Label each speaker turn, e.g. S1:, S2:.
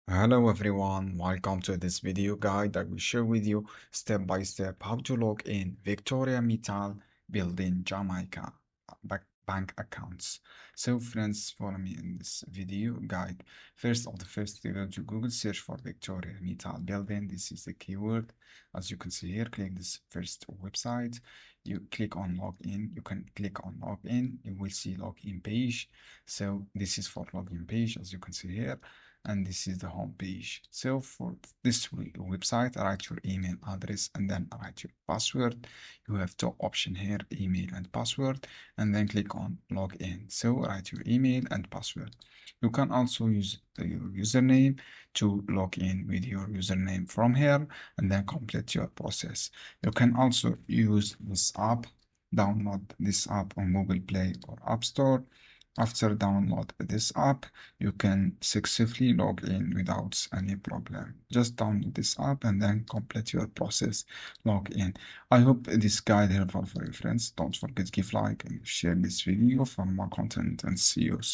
S1: Hello everyone, welcome to this video guide. I will share with you step by step how to log in Victoria Metal building Jamaica bank accounts. So friends, follow me in this video guide. First, you go to Google, search for Victoria Metal building. This is the keyword. As you can see here, click this first website. You click on login. You can click on login. You will see login page. So this is for login page, as you can see here, and this is the home page. So for this website, write your email address and then write your password. You have two options here, email and password, and then click on login. So write your email and password. You can also use your username to log in with your username from here and then complete your process. You can also use this app, download this app on Google Play or App Store. After download this app, you can successfully log in without any problem. Just download this app and then complete your process, log in. I hope this guide helpful for your friends. Don't forget to give like and share this video for more content, and see you soon.